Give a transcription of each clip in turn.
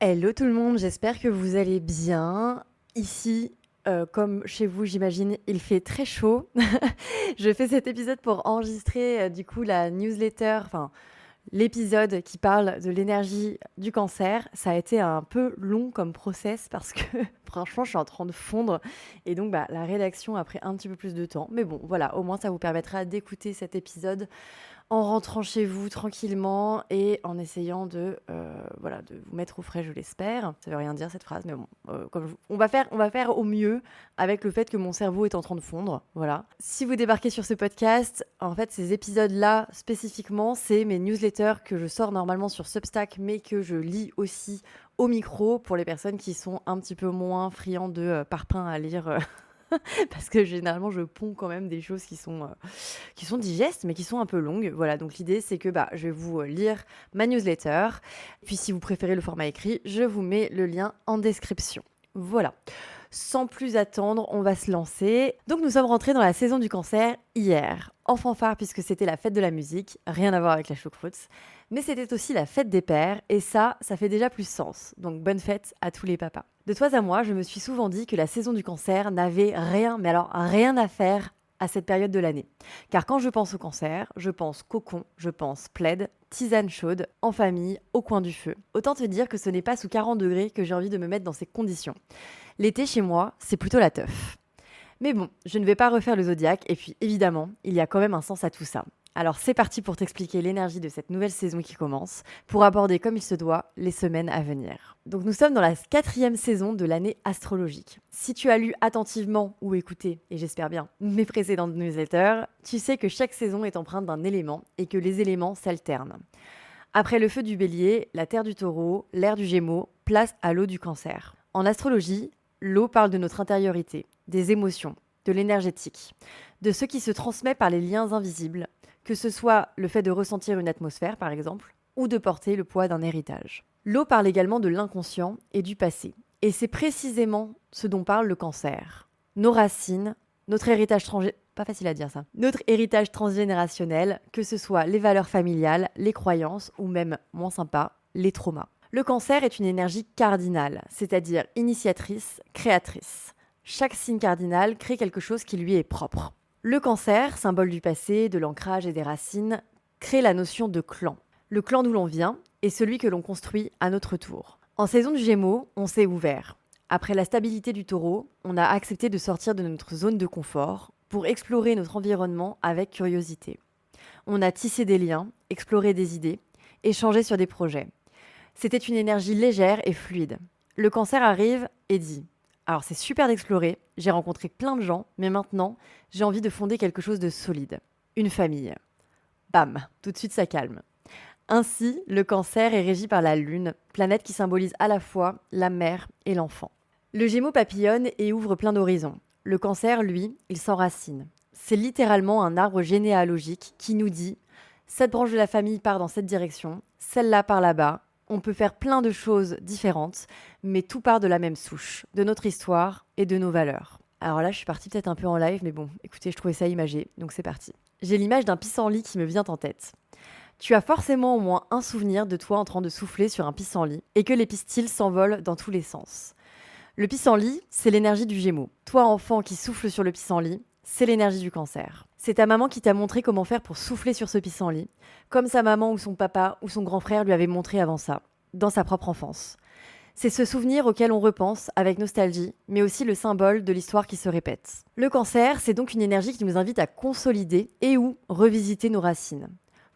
Hello tout le monde, j'espère que vous allez bien. Ici, comme chez vous, j'imagine, il fait très chaud. Je fais cet épisode pour enregistrer du coup la newsletter, enfin l'épisode qui parle de l'énergie du cancer. Ça a été un peu long comme process parce que franchement, je suis en train de fondre et donc la rédaction a pris un petit peu plus de temps. Mais bon, voilà, au moins ça vous permettra d'écouter cet épisode en rentrant chez vous tranquillement et en essayant de vous mettre au frais, je l'espère. Ça veut rien dire cette phrase, mais bon, on va faire au mieux avec le fait que mon cerveau est en train de fondre. Voilà. Si vous débarquez sur ce podcast, en fait, ces épisodes-là spécifiquement, c'est mes newsletters que je sors normalement sur Substack, mais que je lis aussi au micro pour les personnes qui sont un petit peu moins friands de parpaing à lire. Parce que généralement, je ponds quand même des choses qui sont digestes, mais qui sont un peu longues. Voilà, donc l'idée, c'est que je vais vous lire ma newsletter. Puis si vous préférez le format écrit, je vous mets le lien en description. Voilà. Sans plus attendre, on va se lancer. Donc nous sommes rentrés dans la saison du cancer hier. En fanfare puisque c'était la fête de la musique, rien à voir avec la choucroute. Mais c'était aussi la fête des pères et ça fait déjà plus sens. Donc bonne fête à tous les papas. De toi à moi, je me suis souvent dit que la saison du cancer n'avait rien, mais alors rien à faire à cette période de l'année. Car quand je pense au cancer, je pense cocon, je pense plaid, tisane chaude, en famille, au coin du feu. Autant te dire que ce n'est pas sous 40 degrés que j'ai envie de me mettre dans ces conditions. L'été chez moi, c'est plutôt la teuf. Mais bon, je ne vais pas refaire le zodiaque et puis évidemment, il y a quand même un sens à tout ça. Alors c'est parti pour t'expliquer l'énergie de cette nouvelle saison qui commence, pour aborder comme il se doit les semaines à venir. Donc nous sommes dans la 4e saison de l'année astrologique. Si tu as lu attentivement ou écouté, et j'espère bien, mes précédentes newsletters, tu sais que chaque saison est empreinte d'un élément et que les éléments s'alternent. Après le feu du bélier, la terre du taureau, l'air du gémeaux, place à l'eau du cancer. En astrologie, l'eau parle de notre intériorité, des émotions, de l'énergétique, de ce qui se transmet par les liens invisibles, que ce soit le fait de ressentir une atmosphère par exemple, ou de porter le poids d'un héritage. L'eau parle également de l'inconscient et du passé. Et c'est précisément ce dont parle le cancer. Nos racines, notre héritage pas facile à dire ça. Notre héritage transgénérationnel, que ce soit les valeurs familiales, les croyances ou même, moins sympa, les traumas. Le cancer est une énergie cardinale, c'est-à-dire initiatrice, créatrice. Chaque signe cardinal crée quelque chose qui lui est propre. Le cancer, symbole du passé, de l'ancrage et des racines, crée la notion de clan. Le clan d'où l'on vient est celui que l'on construit à notre tour. En saison du Gémeaux, on s'est ouvert. Après la stabilité du Taureau, on a accepté de sortir de notre zone de confort pour explorer notre environnement avec curiosité. On a tissé des liens, exploré des idées, échangé sur des projets. C'était une énergie légère et fluide. Le cancer arrive et dit « Alors c'est super d'explorer, j'ai rencontré plein de gens, mais maintenant, j'ai envie de fonder quelque chose de solide. Une famille. » Bam, tout de suite ça calme. Ainsi, le cancer est régi par la Lune, planète qui symbolise à la fois la mère et l'enfant. Le Gémeaux papillonne et ouvre plein d'horizons. Le cancer, lui, il s'enracine. C'est littéralement un arbre généalogique qui nous dit « Cette branche de la famille part dans cette direction, celle-là par là-bas. On peut faire plein de choses différentes, mais tout part de la même souche, de notre histoire et de nos valeurs. » Alors là, je suis partie peut-être un peu en live, mais bon, écoutez, je trouvais ça imagé, donc c'est parti. J'ai l'image d'un pissenlit qui me vient en tête. Tu as forcément au moins un souvenir de toi en train de souffler sur un pissenlit et que les pistils s'envolent dans tous les sens. Le pissenlit, c'est l'énergie du Gémeaux. Toi, enfant qui souffle sur le pissenlit, c'est l'énergie du cancer. C'est ta maman qui t'a montré comment faire pour souffler sur ce pissenlit, comme sa maman ou son papa ou son grand frère lui avait montré avant ça, dans sa propre enfance. C'est ce souvenir auquel on repense avec nostalgie, mais aussi le symbole de l'histoire qui se répète. Le cancer, c'est donc une énergie qui nous invite à consolider et ou revisiter nos racines,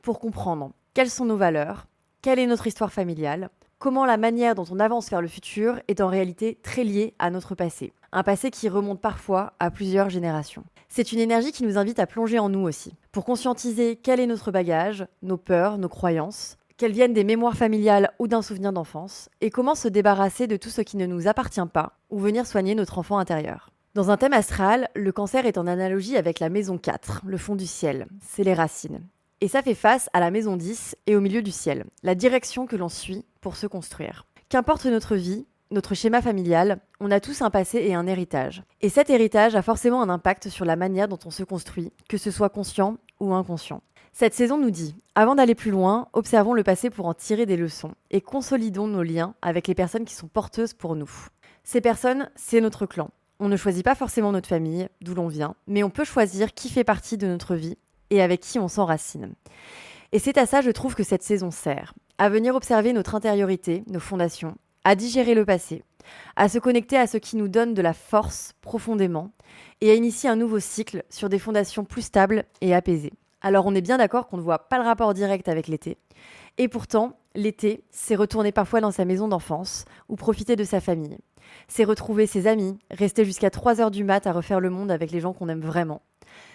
pour comprendre quelles sont nos valeurs, quelle est notre histoire familiale, comment la manière dont on avance vers le futur est en réalité très liée à notre passé. Un passé qui remonte parfois à plusieurs générations. C'est une énergie qui nous invite à plonger en nous aussi, pour conscientiser quel est notre bagage, nos peurs, nos croyances, qu'elles viennent des mémoires familiales ou d'un souvenir d'enfance, et comment se débarrasser de tout ce qui ne nous appartient pas, ou venir soigner notre enfant intérieur. Dans un thème astral, le cancer est en analogie avec la maison 4, le fond du ciel, c'est les racines. Et ça fait face à la maison 10 et au milieu du ciel, la direction que l'on suit pour se construire. Qu'importe notre vie, notre schéma familial, on a tous un passé et un héritage. Et cet héritage a forcément un impact sur la manière dont on se construit, que ce soit conscient ou inconscient. Cette saison nous dit, avant d'aller plus loin, observons le passé pour en tirer des leçons et consolidons nos liens avec les personnes qui sont porteuses pour nous. Ces personnes, c'est notre clan. On ne choisit pas forcément notre famille, d'où l'on vient, mais on peut choisir qui fait partie de notre vie et avec qui on s'enracine. Et c'est à ça, je trouve, que cette saison sert. À venir observer notre intériorité, nos fondations, à digérer le passé, à se connecter à ce qui nous donne de la force profondément et à initier un nouveau cycle sur des fondations plus stables et apaisées. Alors on est bien d'accord qu'on ne voit pas le rapport direct avec l'été. Et pourtant, l'été, c'est retourner parfois dans sa maison d'enfance ou profiter de sa famille. C'est retrouver ses amis, rester jusqu'à 3 heures du mat à refaire le monde avec les gens qu'on aime vraiment.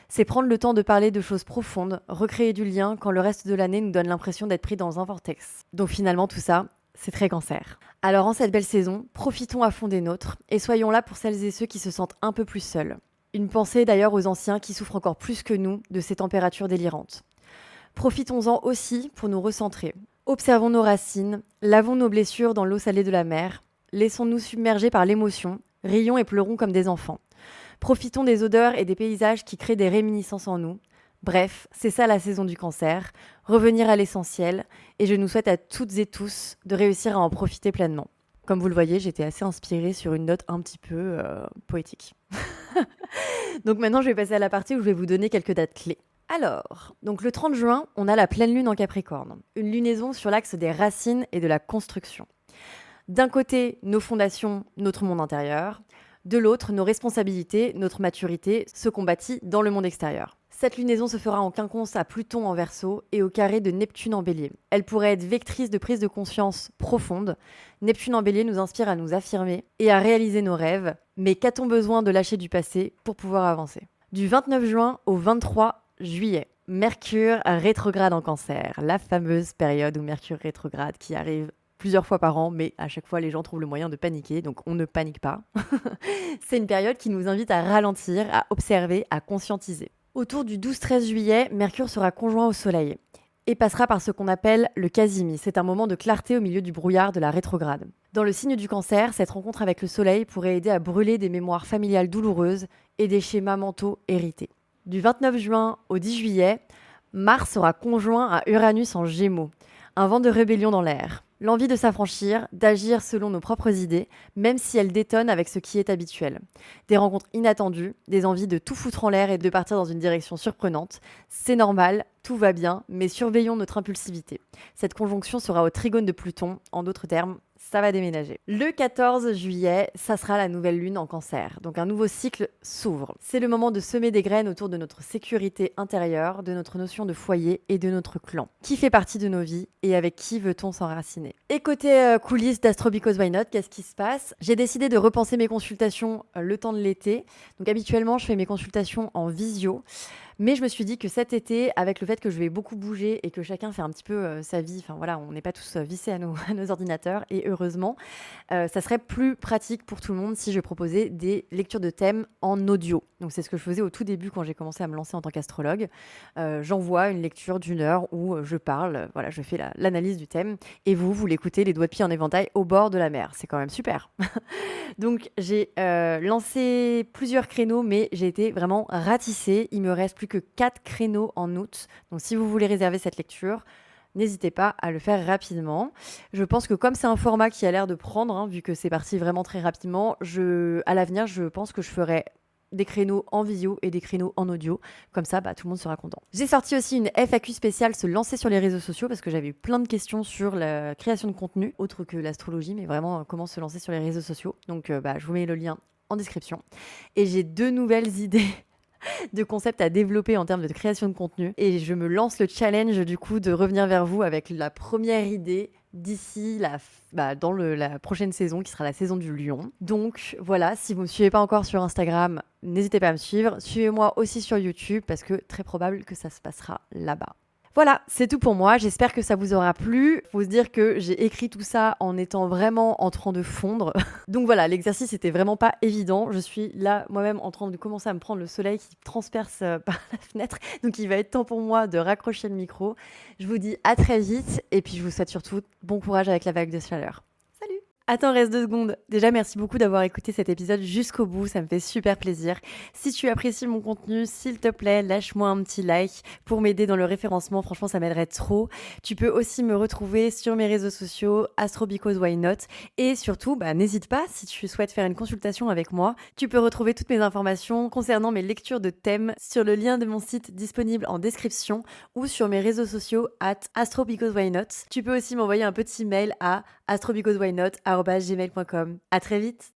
C'est prendre le temps de parler de choses profondes, recréer du lien quand le reste de l'année nous donne l'impression d'être pris dans un vortex. Donc finalement tout ça, c'est très Cancer. Alors en cette belle saison, profitons à fond des nôtres et soyons là pour celles et ceux qui se sentent un peu plus seuls. Une pensée d'ailleurs aux anciens qui souffrent encore plus que nous de ces températures délirantes. Profitons-en aussi pour nous recentrer. Observons nos racines, lavons nos blessures dans l'eau salée de la mer, laissons-nous submerger par l'émotion, rions et pleurons comme des enfants. Profitons des odeurs et des paysages qui créent des réminiscences en nous. Bref, c'est ça la saison du Cancer, revenir à l'essentiel, et je nous souhaite à toutes et tous de réussir à en profiter pleinement. Comme vous le voyez, j'étais assez inspirée sur une note un petit peu poétique. Donc maintenant, je vais passer à la partie où je vais vous donner quelques dates clés. Alors, donc le 30 juin, on a la pleine lune en Capricorne, une lunaison sur l'axe des racines et de la construction. D'un côté, nos fondations, notre monde intérieur, de l'autre, nos responsabilités, notre maturité, ce qu'on bâtit dans le monde extérieur. Cette lunaison se fera en quinconce à Pluton en Verseau et au carré de Neptune en Bélier. Elle pourrait être vectrice de prise de conscience profonde. Neptune en Bélier nous inspire à nous affirmer et à réaliser nos rêves, mais qu'a-t-on besoin de lâcher du passé pour pouvoir avancer ? Du 29 juin au 23 juillet, Mercure rétrograde en Cancer, la fameuse période où Mercure rétrograde qui arrive plusieurs fois par an, mais à chaque fois les gens trouvent le moyen de paniquer, donc on ne panique pas. C'est une période qui nous invite à ralentir, à observer, à conscientiser. Autour du 12-13 juillet, Mercure sera conjoint au Soleil et passera par ce qu'on appelle le Casimi. C'est un moment de clarté au milieu du brouillard de la rétrograde. Dans le signe du Cancer, cette rencontre avec le Soleil pourrait aider à brûler des mémoires familiales douloureuses et des schémas mentaux hérités. Du 29 juin au 10 juillet, Mars sera conjoint à Uranus en Gémeaux. Un vent de rébellion dans l'air. L'envie de s'affranchir, d'agir selon nos propres idées, même si elles détonnent avec ce qui est habituel. Des rencontres inattendues, des envies de tout foutre en l'air et de partir dans une direction surprenante. C'est normal, tout va bien, mais surveillons notre impulsivité. Cette conjonction sera au trigone de Pluton, en d'autres termes, ça va déménager. Le 14 juillet, ça sera la nouvelle lune en Cancer. Donc un nouveau cycle s'ouvre. C'est le moment de semer des graines autour de notre sécurité intérieure, de notre notion de foyer et de notre clan. Qui fait partie de nos vies et avec qui veut-on s'enraciner ? Et côté coulisses d'Astro Because Why Not, qu'est-ce qui se passe ? J'ai décidé de repenser mes consultations le temps de l'été. Donc habituellement, je fais mes consultations en visio. Mais je me suis dit que cet été, avec le fait que je vais beaucoup bouger et que chacun fait un petit peu sa vie, enfin voilà, on n'est pas tous vissés à nos ordinateurs, et heureusement, ça serait plus pratique pour tout le monde si je proposais des lectures de thèmes en audio. Donc c'est ce que je faisais au tout début quand j'ai commencé à me lancer en tant qu'astrologue. J'envoie une lecture d'1 heure où je parle, voilà, je fais l'analyse du thème, et vous l'écoutez les doigts de pied en éventail au bord de la mer. C'est quand même super. Donc j'ai lancé plusieurs créneaux, mais j'ai été vraiment ratissée. Il me reste plus que 4 créneaux en août. Donc si vous voulez réserver cette lecture, n'hésitez pas à le faire rapidement. Je pense que comme c'est un format qui a l'air de prendre, hein, vu que c'est parti vraiment très rapidement, à l'avenir, je pense que je ferai des créneaux en visio et des créneaux en audio. Comme ça, tout le monde sera content. J'ai sorti aussi une FAQ spéciale se lancer sur les réseaux sociaux parce que j'avais eu plein de questions sur la création de contenu, autre que l'astrologie, mais vraiment comment se lancer sur les réseaux sociaux. Donc, je vous mets le lien en description. Et j'ai 2 nouvelles idées de concepts à développer en termes de création de contenu. Et je me lance le challenge du coup de revenir vers vous avec la première idée d'ici dans la prochaine saison qui sera la saison du lion. Donc voilà, si vous ne me suivez pas encore sur Instagram, n'hésitez pas à me suivre. Suivez-moi aussi sur YouTube parce que très probable que ça se passera là-bas. Voilà, c'est tout pour moi. J'espère que ça vous aura plu. Faut se dire que j'ai écrit tout ça en étant vraiment en train de fondre. Donc voilà, l'exercice était vraiment pas évident. Je suis là moi-même en train de commencer à me prendre le soleil qui transperce par la fenêtre. Donc il va être temps pour moi de raccrocher le micro. Je vous dis à très vite et puis je vous souhaite surtout bon courage avec la vague de chaleur. Salut! Attends, reste 2 secondes. Déjà, merci beaucoup d'avoir écouté cet épisode jusqu'au bout, ça me fait super plaisir. Si tu apprécies mon contenu, s'il te plaît, lâche-moi un petit like pour m'aider dans le référencement, franchement, ça m'aiderait trop. Tu peux aussi me retrouver sur mes réseaux sociaux, Astro Because Why Not, et surtout, n'hésite pas, si tu souhaites faire une consultation avec moi, tu peux retrouver toutes mes informations concernant mes lectures de thèmes sur le lien de mon site disponible en description ou sur mes réseaux sociaux @astrobecauseWhyNot. Tu peux aussi m'envoyer un petit mail à astrobecauseWhyNot@gmail.com. À très vite.